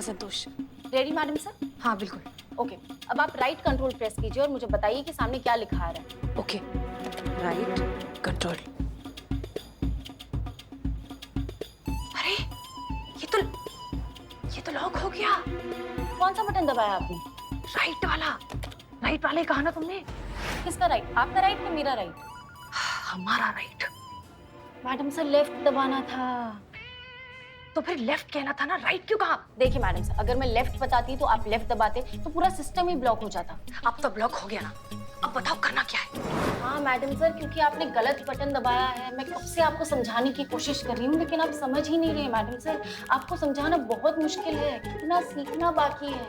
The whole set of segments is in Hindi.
संतोष। Ready madam sir? हाँ बिल्कुल। ओके, अब आप राइट कंट्रोल प्रेस कीजिए और मुझे बताइए कि सामने क्या लिखा आ रहा है। Okay, right control. अरे ये तो लॉक हो गया। कौन सा बटन दबाया आपने? राइट वाले कहा ना तुमने। किसका राइट? आपका राइट या मेरा राइट? हमारा राइट। मैडम सर लेफ्ट दबाना था। तो फिर लेफ्ट कहना था ना, राइट क्यों कहा? देखिए मैडम सर, अगर मैं लेफ्ट बताती तो आप लेफ्ट दबाते तो पूरा सिस्टम ही ब्लॉक हो जाता। अब तो ब्लॉक हो गया ना, अब बताओ करना क्या है? हाँ मैडम सर, क्योंकि आपने गलत बटन दबाया है। मैं कब से आपको समझाने की कोशिश कर रही हूँ लेकिन आप समझ ही नहीं रहे मैडम सर। आपको समझाना बहुत मुश्किल है, कितना सीखना बाकी है।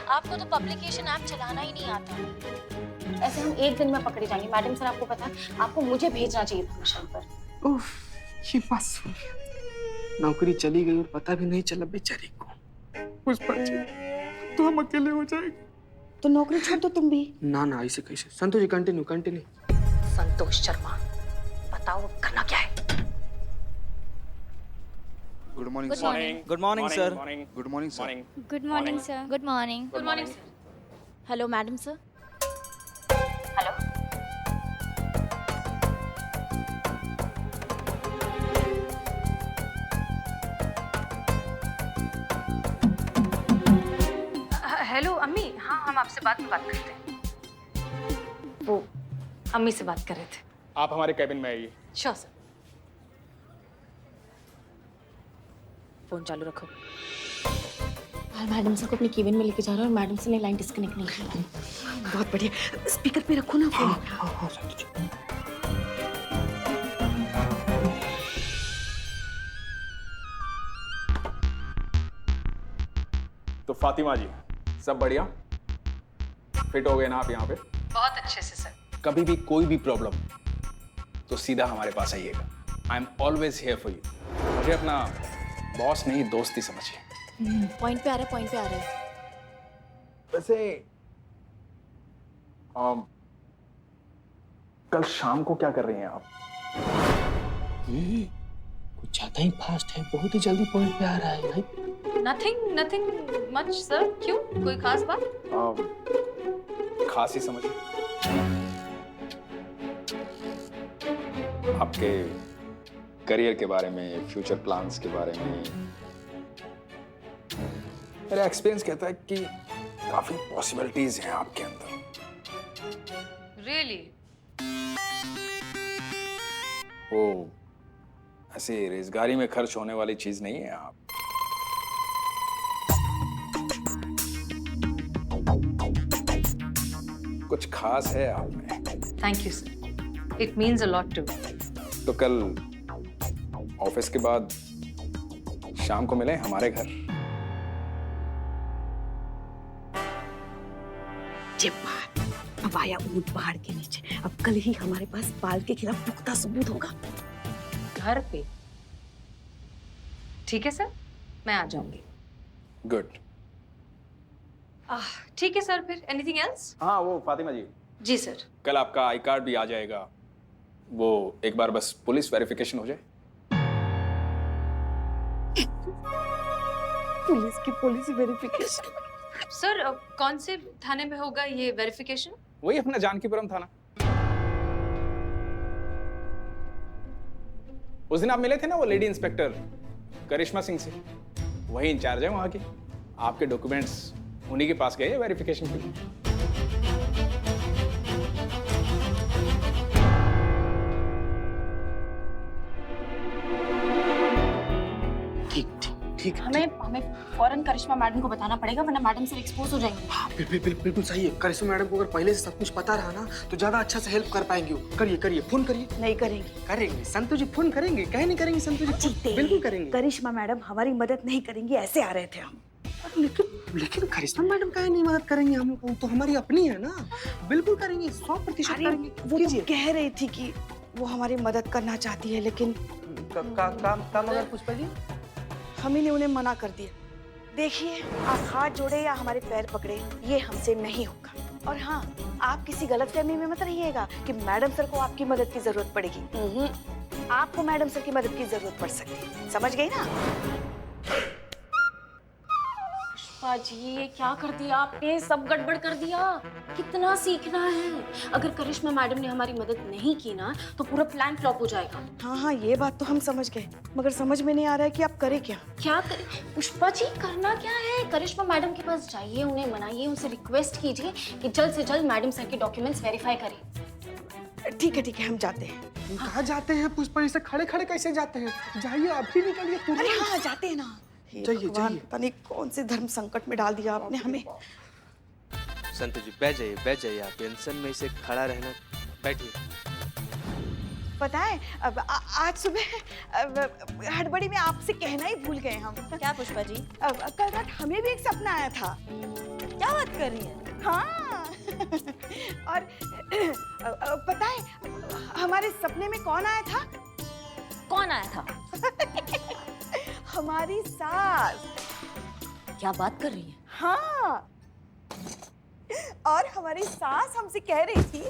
आपको तो पब्लिकेशन ऐप चलाना ही नहीं आता। ऐसे हम एक दिन में पकड़े जाएंगे मैडम सर। आपको पता है, आपको मुझे भेजना चाहिए था मिशन पर। उफ, ये बात सुन, नौकरी चली गई और पता भी नहीं चला बेचारी को। पुष्पा जी, तो हम अकेले हो जाएंगे। तो नौकरी छोड़ दो तुम भी। ना ना, ऐसे कैसे? संतोष जी कंटिन्यू। संतोष शर्मा, बताओ करना क्या है? Good morning Good morning. Sir. Good morning sir. Good morning sir. Good morning, sir. Good morning. Good morning sir. Hello madam sir. Hello. Hello अम्मी। हाँ, हम आपसे बाद में बात करते हैं। वो अम्मी से बात कर रहे थे। आप हमारे कैबिन में आइए। Sure sir. फोन चालू रखो। मैडम सर को अपने केबिन में लेके जा रहा है और मैडम से ने लाइन डिस्कनेक्ट नहीं की। बहुत बढ़िया, स्पीकर पे रखो ना फोन। हाँ संतोष जी। तो फातिमा जी, सब बढ़िया? फिट हो गए ना आप यहाँ पे? बहुत अच्छे से सर। कभी भी कोई भी प्रॉब्लम तो सीधा हमारे पास आइएगा। I am always here for you. मुझे अपना बॉस नहीं, दोस्ती समझिए। पॉइंट पे आ रहा है। वैसे कल शाम को क्या कर रही हैं आप? कुछ ज्यादा ही फास्ट है, बहुत ही जल्दी पॉइंट पे आ रहा है भाई। Nothing much sir. क्यों, कोई खास बात? खास ही समझिए। आपके करियर के बारे में, फ्यूचर प्लान्स के बारे में मेरा एक्सपीरियंस कहता है कि काफी पॉसिबिलिटीज हैं आपके अंदर। रियली? वो ऐसी रेजगारी में खर्च होने वाली चीज नहीं है आप। कुछ खास है आप में। Thank you sir, it means a lot to me. तो कल ऑफिस के बाद शाम को मिलें हमारे घर। अब आया ऊंट पहाड़ के नीचे। अब कल ही हमारे पास पाल के खिलाफ पुख्ता सबूत होगा। घर पे? ठीक है सर, मैं आ जाऊंगी। गुड। ठीक है सर, फिर एनीथिंग एल्स? हाँ, वो फातिमा जी, जी सर। कल आपका आई कार्ड भी आ जाएगा। वो एक बार बस पुलिस वेरिफिकेशन हो जाए। Police verification? सर कौन से थाने में होगा ये वेरिफिकेशन? वही अपना जानकीपुरम थाना। उस दिन आप मिले थे ना वो लेडी इंस्पेक्टर करिश्मा सिंह से, वही इंचार्ज है वहां की। आपके डॉक्यूमेंट्स उन्हीं के पास गए वेरिफिकेशन के लिए। ठीक है। हमें फौरन करिश्मा मैडम को बताना पड़ेगा वरना मैडम सर एक्सपोज हो जाएंगे। हाँ बिल्कुल सही है। करिश्मा मैडम को अगर पहले से सब कुछ पता रहा ना तो ज्यादा अच्छा से हेल्प कर पाएंगे। करिए फोन करिए। नहीं करेंगे। करेंगे संतोष जी, फोन करेंगे। कहे नहीं करेंगे संतोष जी? बिल्कुल करेंगे। करिश्मा मैडम हमारी मदद नहीं करेंगी, ऐसे आ रहे थे हम। लेकिन करिश्मा मैडम काहे नहीं मदद करेंगी? हम तो हमारी अपनी है ना। बिल्कुल करेंगे, 100% करेंगे। वो तो कह रही थी कि वो हमारी मदद करना चाहती है लेकिन काम अगर पुष्पा जी हम ही ने उन्हें मना कर दिया। देखिए, आप हाथ जोड़े या हमारे पैर पकड़े, ये हमसे नहीं होगा। और हाँ, आप किसी गलतफहमी में मत रहिएगा कि मैडम सर को आपकी मदद की जरूरत पड़ेगी। आपको मैडम सर की मदद की जरूरत पड़ सकती है, समझ गई ना? पुष्पा जी ये क्या कर दिया आपने, सब गड़बड़ कर दिया। कितना सीखना है, अगर करिश्मा मैडम ने हमारी मदद नहीं की ना तो पूरा प्लान फ्लॉप हो जाएगा। हाँ हाँ, ये बात तो हम समझ गए, मगर समझ में नहीं आ रहा है कि आप करें क्या। क्या करें पुष्पा जी, करना क्या है, करिश्मा मैडम के पास जाइए, उन्हें मनाइए, उनसे रिक्वेस्ट कीजिए कि जल्द से जल्द मैडम सर के डॉक्यूमेंट्स वेरीफाई करें। ठीक है, हम जाते हैं। हम कहाँ जाते हैं पुष्पा, ऐसे खड़े खड़े कैसे जाते हैं? जाइए, अभी निकलिए तुरंत। अरे हाँ, जाते हैं ना। हे जाइए, भगवान, जाइए। पता नहीं कौन से धर्म संकट में डाल दिया आपने हमें। संतु जी बैठ जाइए आप, टेंशन में इसे खड़ा रहना, बैठिए। पता है आज सुबह हड़बड़ी में आपसे कहना ही भूल गए हम। क्या पुष्पा जी? कल रात हमें भी एक सपना आया था। क्या बात कर रही हैं? हाँ और पता है हमारे सपने में कौन आया था? कौन आया था? हमारी सास। क्या बात कर रही हैं? हाँ, और हमारी सास हमसे कह रही थी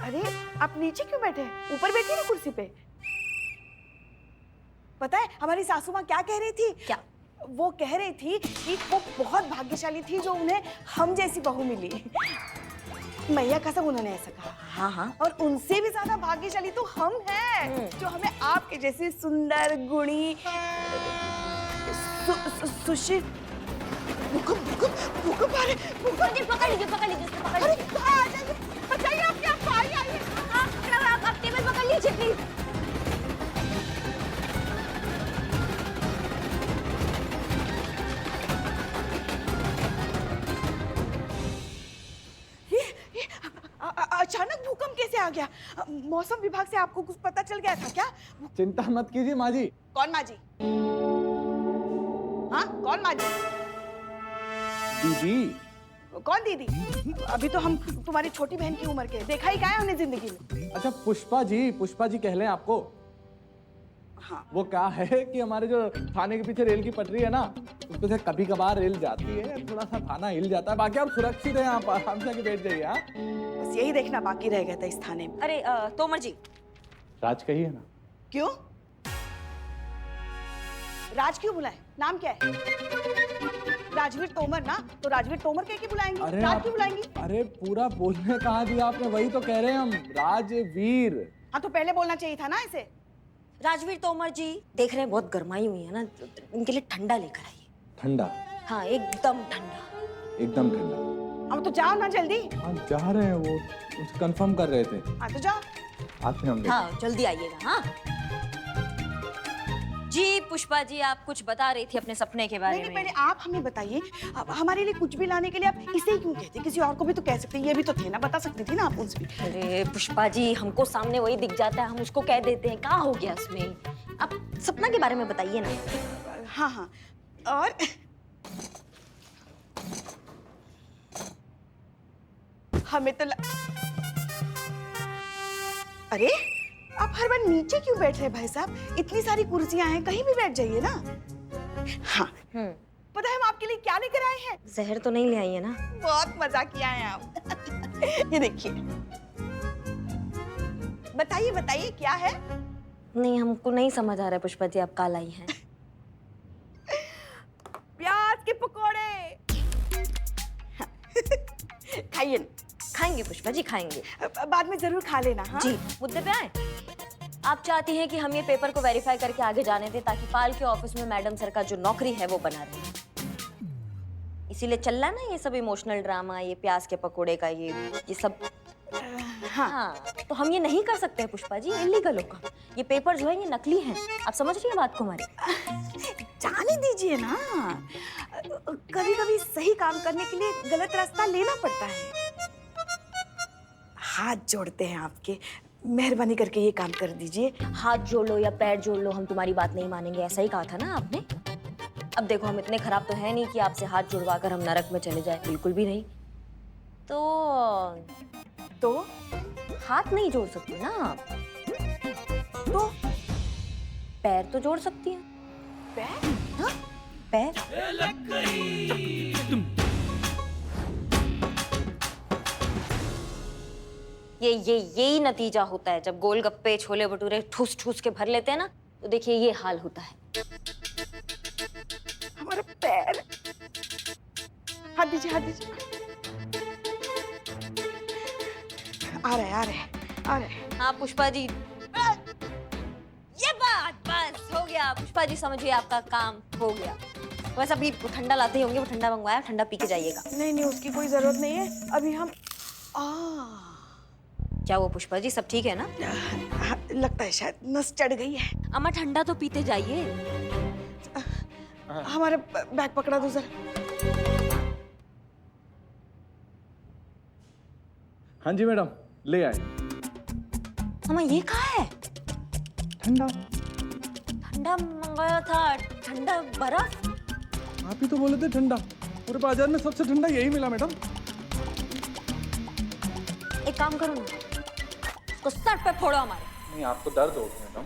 अरे आप नीचे क्यों बैठे हैं? ऊपर बैठिए ना कुर्सी पे। पता है हमारी सासू माँ क्या कह रही थी? क्या? वो कह रही थी कि वो बहुत भाग्यशाली थी जो उन्हें हम जैसी बहू मिली। मैया कसम उन्होंने ऐसा कहा। हाँ हाँ। और उनसे भी ज्यादा भाग्यशाली तो हम हैं जो हमें आपके जैसी सुंदर गुणी सुशील भूकंप आ रहे, पकड़ लीजिए अरे कहाँ आ जाइए, बचाइए अपने आप को, आइए आप टेबल पकड़ लीजिए प्लीज। अचानक भूकंप कैसे आ गया? मौसम विभाग से आपको कुछ पता चल गया था क्या? चिंता मत कीजिए माँ जी। कौन माँ जी? हाँ कौन माँ जी? दीदी। कौन दीदी? अभी तो हम तुम्हारी छोटी बहन की उम्र के, देखा ही क्या है हमने जिंदगी में। अच्छा पुष्पा जी कह लें आपको। हाँ। वो क्या है कि हमारे जो थाने के पीछे रेल की पटरी है ना, उस पे से कभी कभार रेल जाती है, थोड़ा सा थाना हिल जाता है, बाकी आप सुरक्षित हैं, आप आराम से बैठ जाइए। हाँ बस यही देखना बाकी रह गया था इस थाने में। अरे तोमर जी। राज कहिए ना। क्यों? राज क्यों बुलाए? नाम क्या है? राजवीर तोमर ना, तो राजवीर तोमर कह के बुलाएंगे। अरे राज आप- क्यों बुलाएंगी? अरे पूरा बोलने कहाँ दिया आपने, वही तो कह रहे हैं हम, राजवीर। हाँ तो पहले बोलना चाहिए था ना ऐसे। राजवीर तोमर जी देख रहे हैं बहुत गर्माई हुई है ना, इनके लिए ठंडा लेकर आइए। ठंडा? हाँ एकदम ठंडा। एकदम ठंडा। अब तो जाओ ना जल्दी। हाँ जा रहे हैं, वो कंफर्म कर रहे थे। हाँ तो जाओ। आते हैं हम। हाँ जल्दी आइएगा। हाँ जी पुष्पा जी आप कुछ बता रही थी अपने सपने के बारे नहीं, में। पहले आप हमें बताइए, अब हमारे लिए कुछ भी लाने के लिए आप इसे ही क्यों कहते? किसी और को भी तो कह सकते, ये भी तो थे ना, बता सकती थी ना आप उनसे भी। अरे पुष्पा जी हमको सामने वही दिख जाता है, हम उसको कह देते हैं, क्या हो गया उसमें? आप सपना के बारे में बताइए ना। हाँ हाँ, और हमें तो अरे आप हर बार नीचे क्यों बैठ रहे हैं भाई साहब? इतनी सारी कुर्सियां हैं, कहीं भी बैठ जाइए ना। हाँ पता है हम आपके लिए क्या लेकर आए हैं? जहर तो नहीं ले आई है ना? बहुत मजा किया है आप। ये देखिए, बताइए बताइए क्या है? नहीं हमको नहीं समझ आ रहा है पुष्पा जी आप काल आई हैं। प्याज के पकोड़े। खाइए ना। खाएंगे पुष्पा जी खाएंगे। बाद में जरूर खा लेना। हाँ? जी मुद्दे पे आए। आप चाहती हैं कि हम ये पेपर को वेरीफाई करके आगे जाने दें ताकि पाल के ऑफिस में मैडम सर का जो नौकरी है वो बना रहे, इसीलिए चल रहा है ना ये सब इमोशनल ड्रामा, ये प्याज के पकोड़े का ये सब। हाँ तो हम ये नहीं कर सकते हैं पुष्पा जी, इलीगल होगा। ये पेपर जो है ये नकली हैं, आप समझ रही हैं बात को हमारी? जाने दीजिए ना, कभी कभी सही काम करने के लिए गलत रास्ता लेना पड़ता है। हाथ जोड़ते हैं आपके, मेहरबानी करके ये काम कर दीजिए। हाथ जोड़ लो या पैर जोड़ लो, हम तुम्हारी बात नहीं मानेंगे, ऐसा ही कहा था ना आपने। अब देखो हम इतने खराब तो है नहीं कि आपसे हाथ जुड़वाकर हम नरक में चले जाए, बिल्कुल भी नहीं। तो हाथ नहीं जोड़ सकती ना आप, तो पैर तो जोड़ सकती हैं। पैर? हाँ पैर। यही नतीजा होता है जब गोलगप्पे छोले भटूरे ठूस ठूस के भर लेते हैं ना, तो देखिए ये हाल होता है। हमारा पैर, हाथ दीजिए, हाथ दीजिए। आ रहे। हाँ पुष्पा जी, ये बात बस हो गया। पुष्पा जी समझिए आपका काम हो गया। बस अभी ठंडा लाते ही होंगे, वो ठंडा मंगवाया, ठंडा पी के जाइएगा। नहीं, उसकी कोई जरूरत नहीं है। अभी हम क्या वो पुष्पा जी सब ठीक है ना? लगता है शायद नस चढ़ गई है। अम्मा ठंडा तो पीते जाइए। हमारा बैग पकड़ा दो जरा। हाँ जी मैडम, ले आए। अम्मा ये कहाँ है? ठंडा। ठंडा मंगाया था, ठंडा बर्फ। आप ही तो बोले थे ठंडा। पूरे बाजार में सबसे ठंडा यही मिला मैडम। एक काम करो ना, उसको सर पे फोड़ो हमारे। नहीं, आपको दर्द होगा मैडम।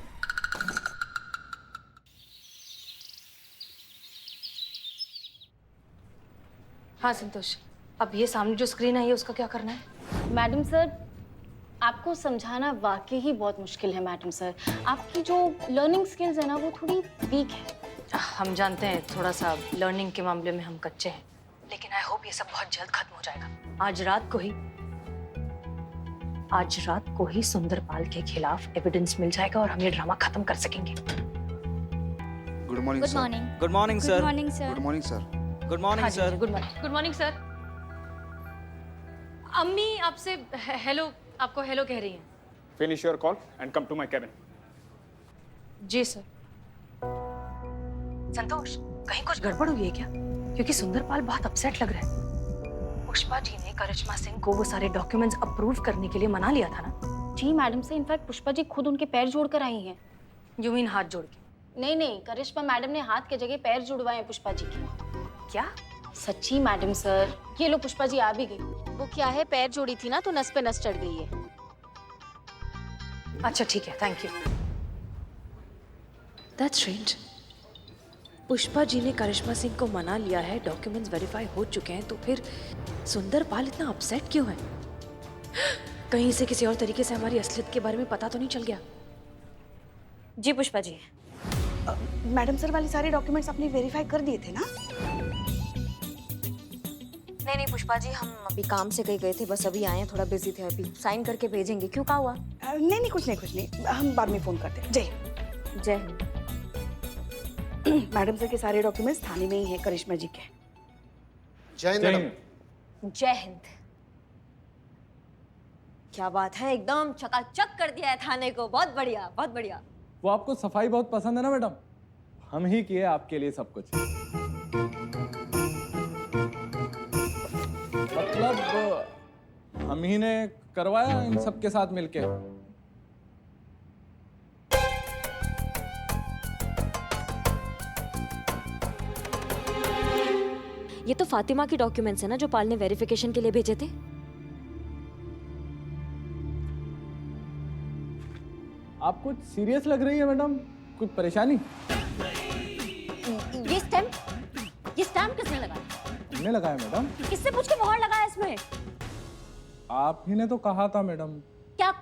हाँ संतोष, अब ये सामने जो स्क्रीन है ये उसका क्या करना है? मैडम सर, आपको समझाना वाकई ही बहुत मुश्किल है मैडम सर। आपकी जो लर्निंग स्किल्स है ना वो थोड़ी वीक है। हम जानते हैं थोड़ा सा लर्निंग के मामले में हम कच्चे हैं, लेकिन आई होप ये सब बहुत जल्द खत्म हो जाएगा। आज रात को ही सुंदरपाल के खिलाफ एविडेंस मिल जाएगा और हम ये ड्रामा खत्म कर सकेंगे। Good morning good sir. Morning. Good morning good sir. Morning sir. Good morning sir. Good morning sir. Good morning sir. अम्मी आपसे हेलो, आपको हेलो कह रही हैं। Finish your call and come to my cabin. जी सर। संतोष, कहीं कुछ गड़बड़ हुई है क्या? क्योंकि सुंदरपाल बहुत अपसेट लग रहा है। पुष्पा जी ने करिश्मा सिंह को वो सारे डॉक्यूमेंट्स अप्रूव करने के लिए मना लिया था ना? जी मैडम से इनफैक्ट पुष्पा जी खुद उनके पैर जोड़ कर आई हैं। यू मीन हाथ जोड़ के? नहीं, करिश्मा मैडम ने हाथ के जगह पैर जुड़वाए हैं पुष्पा जी के। क्या? सच्ची मैडम सर, ये लो पुष्पा जी आ भी गई। वो क्या है, पैर जोड़ी थी ना तो नस पे नस चढ़ गई है। अच्छा ठीक है, thank you. That's strange. Pushpa ji ने करिश्मा सिंह को मना लिया है, डॉक्यूमेंट्स वेरीफाई हो चुके हैं, तो फिर सुंदरपाल इतना अपसेट क्यों है? कहीं से किसी और तरीके से हमारी असलियत के बारे में पता तो नहीं चल गया? जी पुष्पा जी। मैडम सर वाले सारे डॉक्यूमेंट्स आपने वेरीफाई कर दिए थे ना? नहीं पुष्पा जी, हम अभी काम से कहीं गए थे, बस अभी आए हैं, थोड़ा बिजी थे, अभी साइन करके भेजेंगे। क्यों, क्या हुआ? नहीं, कुछ नहीं, हम बाद में फोन करते हैं। जय हिंद। मैडम सर के सारे डॉक्यूमेंट्स थाने में ही हैं करिश्मा जी के। जय हिंद मैडम। जय हिंद। क्या बात है, एकदम चकाचक कर दिया है थाने को। बहुत बढ़िया, बहुत बढ़िया। वो आपको सफाई बहुत पसंद है ना मैडम? हम ही किए आपके लिए सब कुछ। मतलब हम ही ने करवाया इन सब के साथ मिलके। ये तो फातिमा की डॉक्यूमेंट्स है ना जो पाल ने वेरिफिकेशन के लिए भेजे थे? आप कुछ सीरियस लग रही है मैडम, कुछ परेशानी? ये स्टैम्प किसने लगाया? हमने लगाया मैडम। किससे पूछ के मोहर लगाया इसमें? आप ही ने तो कहा था मैडम। क्या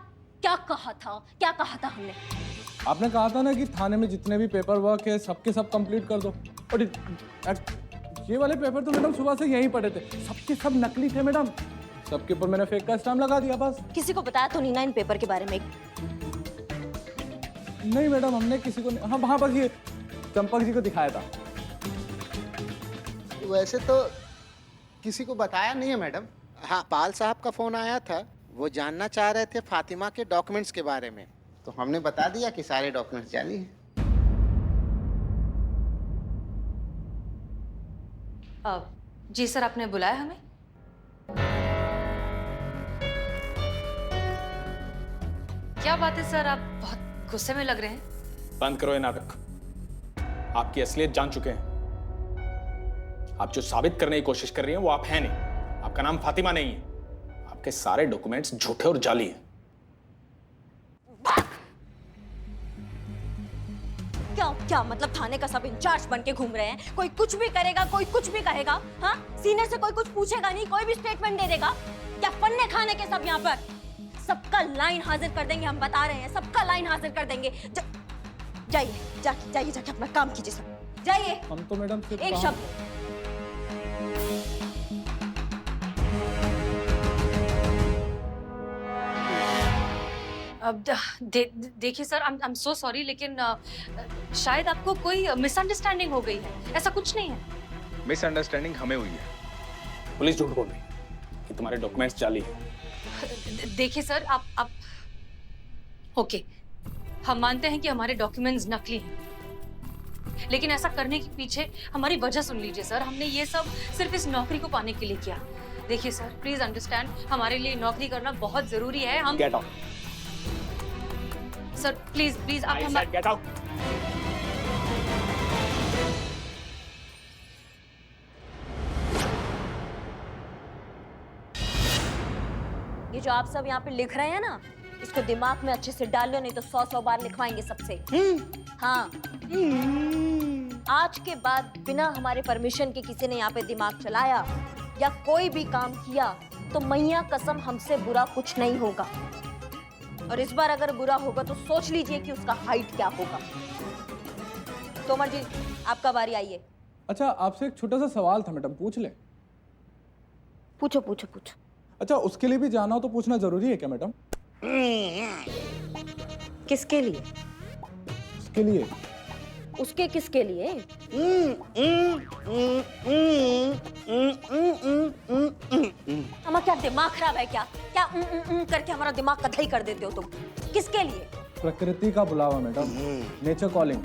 कहा था हमने? आपने कहा था ना कि थाने में जितने भी पेपर वर्क है सबके सब कंप्लीट कर दो। और ये वाले पेपर तो मैडम सुबह से यहीं पड़े थे, सबके सब नकली थे मैडम। सबके ऊपर मैंने फेक का स्टैम्प लगा दिया बस। किसी को बताया तो नहीं ना इन पेपर के बारे में? नहीं मैडम, हमने किसी को नहीं। हाँ बस ये चंपक जी को दिखाया था। वैसे तो किसी को बताया नहीं है मैडम। हाँ, पाल साहब का फोन आया था, वो जानना चाह रहे थे फातिमा के डॉक्यूमेंट्स के बारे में, तो हमने बता दिया कि सारे डॉक्यूमेंट्स जाली हैं। जी सर, आपने बुलाया हमें? क्या बात है सर, आप बहुत गुस्से में लग रहे हैं। बंद करो ये नाटक। आपकी असलियत जान चुके हैं। आप जो साबित करने की कोशिश कर रही हैं वो आप हैं नहीं। आपका नाम फातिमा नहीं है। आपके सारे डॉक्यूमेंट्स झूठे और जाली हैं। क्या मतलब थाने का सब इंचार्ज बन के घूम रहे हैं? कोई कुछ भी करेगा, कोई कुछ भी कहेगा। हाँ, सीनियर से कोई कुछ पूछेगा नहीं, कोई भी स्टेटमेंट दे देगा। क्या पन्ने खाने के सब यहाँ पर? सबका लाइन हाजिर कर देंगे, हम बता रहे हैं, सबका लाइन हाजिर कर देंगे। जाइए, जाइए जाके अपना काम कीजिए सब। जाइए। हम तो मैडम सिर्फ एक काम- शब्द। अब देखिए sir, I am so sorry, लेकिन शायद आपको कोई मिसअंडरस्टैंडिंग हो गई है। ऐसा कुछ नहीं है। मिसअंडरस्टैंडिंग हमें हुई है। पुलिस झूठ बोल रही है कि तुम्हारे डॉक्यूमेंट्स जाली है। देखिए सर, आप ओके, हम मानते हैं कि हमारे डॉक्यूमेंट्स नकली हैं, लेकिन ऐसा करने के पीछे हमारी वजह सुन लीजिए सर। हमने ये सब सिर्फ इस नौकरी को पाने के लिए किया। देखिए सर, प्लीज अंडरस्टैंड, हमारे लिए नौकरी करना बहुत जरूरी है। हम गेट आउट सर, प्लीज आप आई हम सेड गेट आउट। ये जो आप सब यहाँ पे लिख रहे हैं ना, इसको दिमाग में अच्छे से डाल लो, नहीं तो 100 बार लिखवाएंगे सबसे। हाँ, आज के बाद बिना हमारे परमिशन के किसी ने यहाँ पे दिमाग चलाया या कोई भी काम किया तो मैया कसम हमसे बुरा कुछ नहीं होगा। और इस बार अगर बुरा होगा तो सोच लीजिए कि उसका हाइट क्या होगा। तोमर जी, आपका बारी, आइए। अच्छा, आपसे एक छोटा सा सवाल था मैडम, पूछ ले? पूछो पूछो पूछो। अच्छा, उसके लिए भी जाना हो तो पूछना जरूरी है क्या मैडम? किसके लिए? उसके लिए। उसके किसके लिए? हमारा क्या दिमाग खराब है क्या? क्या करके हमारा दिमाग कथई कर देते हो तुम? किसके लिए? प्रकृति का बुलावा मैडम, नेचर कॉलिंग।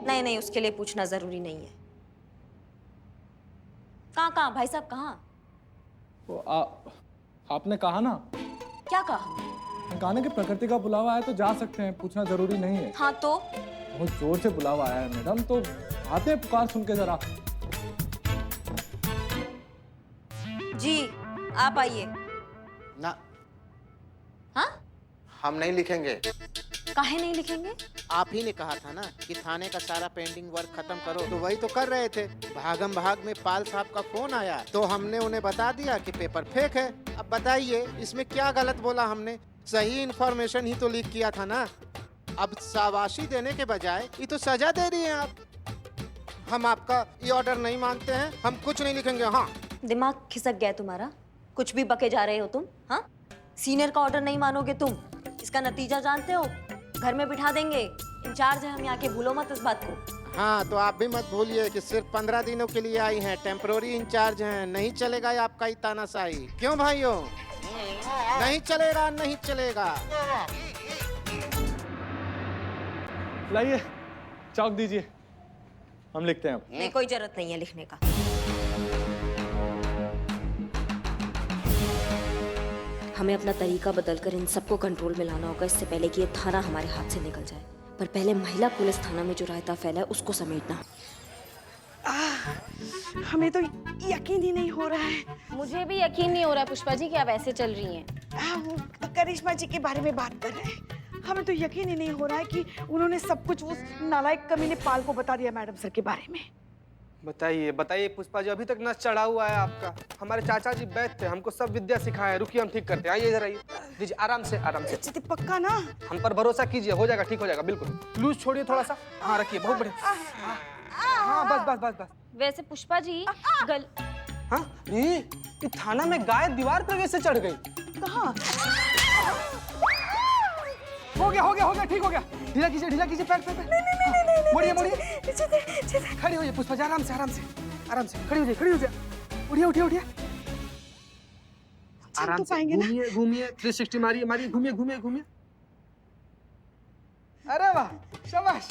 नहीं नहीं, उसके लिए पूछना जरूरी नहीं है। कहाँ भाई साहब, कहाँ? आपने कहा ना। क्या कहा? कहा ना कि प्रकृति का बुलावा आया तो जा सकते हैं, पूछना जरूरी नहीं है। हाँ तो? बहुत जोर से बुलावा आया है मैडम, तो आते हैं पुकार सुन के जरा। जी, आप आइए। ना, हाँ? हम नहीं लिखेंगे। काहे नहीं लिखेंगे? आप ही ने कहा था ना कि थाने का सारा पेंडिंग वर्क खत्म करो, तो वही तो कर रहे थे। भागम भाग में पाल साहब का फोन आया तो हमने उन्हें बता दिया कि पेपर फेक है। अब बताइए इसमें क्या गलत बोला हमने? सही इन्फॉर्मेशन ही तो लीक किया था ना। अब शाबाशी देने के बजाय ये तो सजा दे रही हैं आप। हम आपका ये ऑर्डर नहीं मानते हैं, हम कुछ नहीं लिखेंगे। हाँ, दिमाग खिसक गया तुम्हारा? कुछ भी बके जा रहे हो तुम? हाँ, सीनियर का ऑर्डर नहीं मानोगे तुम? इसका नतीजा जानते हो? घर में बिठा देंगे। इंचार्ज है हम यहाँ के, भूलो मत इस बात को। हाँ, तो आप भी मत भूलिए कि सिर्फ 15 दिनों के लिए आई हैं, टेम्पररी इंचार्ज हैं। नहीं चलेगा आपका ही तानाशाही। क्यों भाइयों? नहीं चलेगा, नहीं चलेगा। लाइए चौक दीजिए, हम लिखते हैं अब। नहीं, कोई जरूरत नहीं है लिखने का। हमें अपना तरीका बदलकर इन सबको कंट्रोल में लाना होगा, इससे पहले कि ये थाना हमारे हाथ से निकल जाए। पर पहले महिला पुलिस थाना में जो रायता फैला है उसको समेटना। हमें तो यकीन ही नहीं हो रहा है। मुझे भी यकीन नहीं हो रहा है पुष्पा जी कि आप ऐसे चल रही हैं। वो करिश्मा जी के बारे में बात कर रहे हैं। हमें तो यकीन ही नहीं हो रहा है कि उन्होंने सब कुछ उस नालायक कमीने पाल को बता दिया मैडम सर के बारे में। बताइए बताइए पुष्पा जी, अभी तक नस चढ़ा हुआ है आपका। हमारे चाचा जी वैद्य थे, हमको सब विद्या सिखाया है। रुकिए हम ठीक करते हैं। आइए इधर आइए, दीजिए आराम से आराम से। चिति पक्का ना? हम पर भरोसा कीजिए, हो जाएगा, ठीक हो जाएगा बिल्कुल। लूज छोड़िए थोड़ा सा। हाँ रखिए, बहुत बढ़िया। हाँ बस बस बस बस। वैसे पुष्पा जी हाँ, ये थाना में गाय दीवार पर कैसे चढ़ गई? कहाँ? हो गया, ठीक हो गया। ढीला कीजिए पैर पैर। नहीं, मोड़िए। खड़ी होइए पुष्पा जी, आराम से खड़ी हो जाए। उठिए। आराम से घूमिए 360 मारिए, घूमिए। अरे वाह, शाबाश।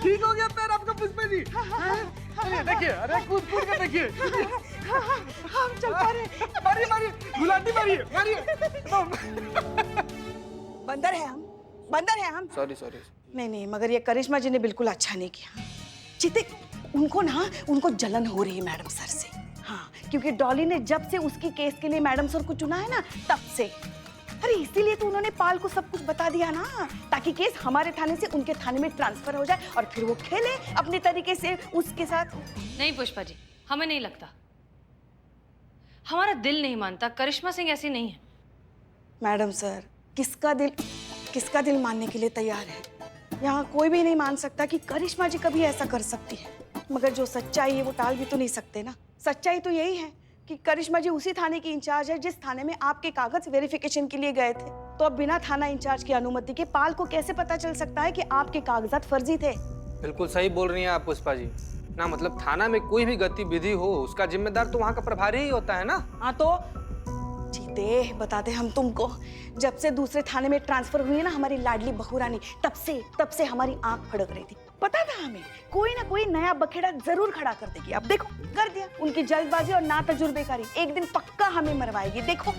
ठीक हो गया पैर आपका पुष्पा जी। चलिए देखिए, अरे कूद के देखिए। हम चल पा रहे। मारिए, गुलाटी मारिए। बंदर है हम। सॉरी। नहीं, मगर ये करिश्मा जी ने बिल्कुल अच्छा नहीं किया। चिते, उनको जलन हो रही है मैडम सर से। हाँ, क्योंकि डॉली ने जब से उसकी केस के लिए मैडम सर को चुना है ना, तब से। अरे इसीलिए तो उन्होंने पाल को सब कुछ बता दिया ना, ताकि केस हमारे थाने से उनके थाने में ट्रांसफर हो जाए और फिर वो खेले अपने तरीके से उसके साथ। नहीं पुष्पा जी, हमें नहीं लगता। हमारा दिल नहीं मानता, करिश्मा सिंह ऐसी नहीं है। मैडम सर, किसका दिल? किसका दिल मानने के लिए तैयार है? यहाँ कोई भी नहीं मान सकता कि करिश्मा जी कभी ऐसा कर सकती है, मगर जो सच्चाई है वो टाल भी तो नहीं सकते ना। सच्चाई तो यही है कि करिश्मा जी उसी थाने की इंचार्ज है जिस थाने में आपके कागज वेरिफिकेशन के लिए गए थे। तो अब बिना थाना इंचार्ज की अनुमति के पाल को कैसे पता चल सकता है कि आपके कागजात फर्जी थे? बिल्कुल सही बोल रही हैं आप पुष्पा जी। ना मतलब थाना में कोई भी गतिविधि हो उसका जिम्मेदार तो वहाँ का प्रभारी ही होता है ना। हाँ तो जीते बता दे हम तुमको, जब से दूसरे थाने में ट्रांसफर हुई है ना हमारी लाडली बहू रानी, तब से हमारी आंख फड़क रही थी। पता था हमें कोई ना कोई नया बखेड़ा जरूर खड़ा कर देगी। अब देखो कर दिया। उनकी जल्दबाजी और ना तजुर्बेकारी एक दिन पक्का हमें मरवाएगी, देखो।